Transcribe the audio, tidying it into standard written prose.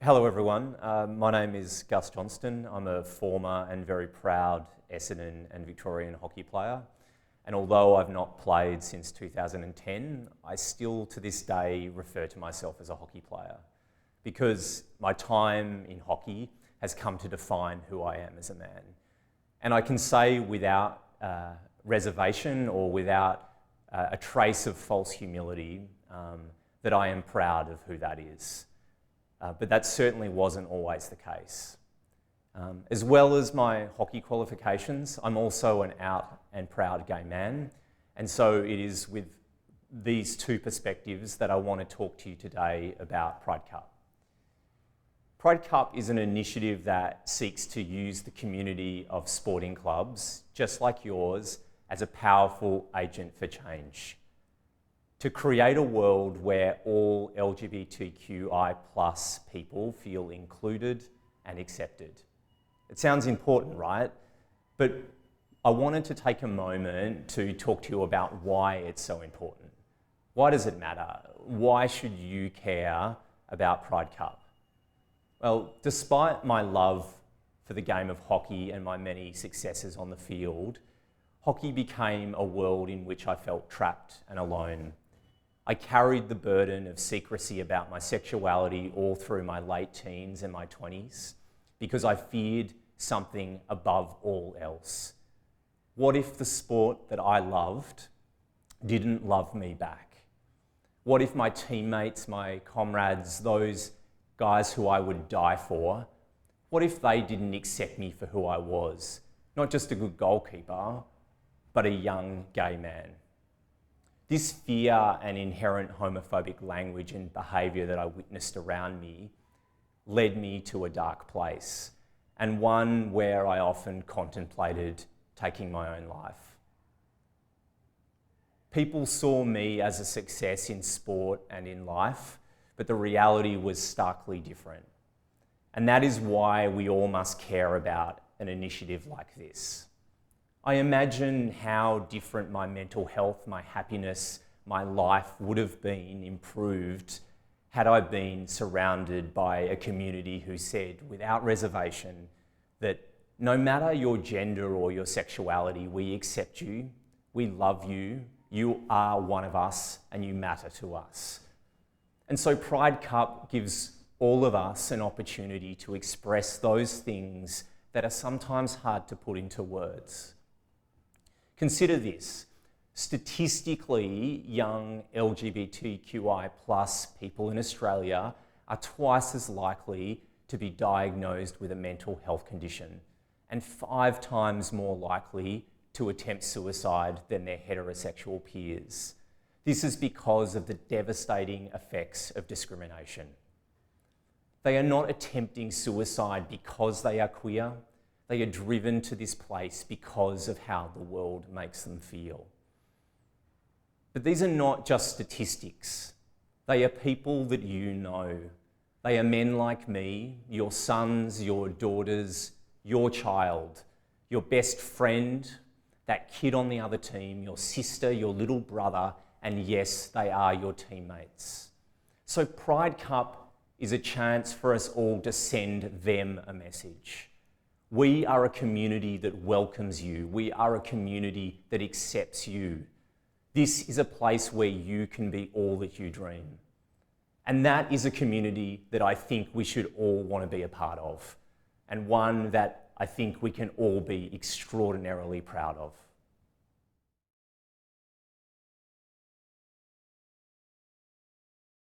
Hello everyone, my name is Gus Johnston. I'm a former and very proud Essendon and Victorian hockey player. And although I've not played since 2010, I still to this day refer to myself as a hockey player because my time in hockey has come to define who I am as a man. And I can say without reservation or without a trace of false humility that I am proud of who that is. But that certainly wasn't always the case. As well as my hockey qualifications, I'm also an out and proud gay man. And so it is with these two perspectives that I want to talk to you today about Pride Cup. Pride Cup is an initiative that seeks to use the community of sporting clubs, just like yours, as a powerful agent for change. To create a world where all LGBTQI plus people feel included and accepted. It sounds important, right? But I wanted to take a moment to talk to you about why it's so important. Why does it matter? Why should you care about Pride Cup? Well, despite my love for the game of hockey and my many successes on the field, hockey became a world in which I felt trapped and alone. I carried the burden of secrecy about my sexuality all through my late teens and my 20s because I feared something above all else. What if the sport that I loved didn't love me back? What if my teammates, my comrades, those guys who I would die for, what if they didn't accept me for who I was? Not just a good goalkeeper, but a young gay man. This fear and inherent homophobic language and behaviour that I witnessed around me led me to a dark place, and one where I often contemplated taking my own life. People saw me as a success in sport and in life, but the reality was starkly different. And that is why we all must care about an initiative like this. I imagine how different my mental health, my happiness, my life would have been improved had I been surrounded by a community who said, without reservation, that no matter your gender or your sexuality, we accept you, we love you, you are one of us, and you matter to us. And so Pride Cup gives all of us an opportunity to express those things that are sometimes hard to put into words. Consider this. Statistically, young LGBTQI plus people in Australia are twice as likely to be diagnosed with a mental health condition and 5 times more likely to attempt suicide than their heterosexual peers. This is because of the devastating effects of discrimination. They are not attempting suicide because they are queer. They are driven to this place because of how the world makes them feel. But these are not just statistics. They are people that you know. They are men like me, your sons, your daughters, your child, your best friend, that kid on the other team, your sister, your little brother, and yes, they are your teammates. So Pride Cup is a chance for us all to send them a message. We are a community that welcomes you. We are a community that accepts you. This is a place where you can be all that you dream. And that is a community that I think we should all want to be a part of, and one that I think we can all be extraordinarily proud of.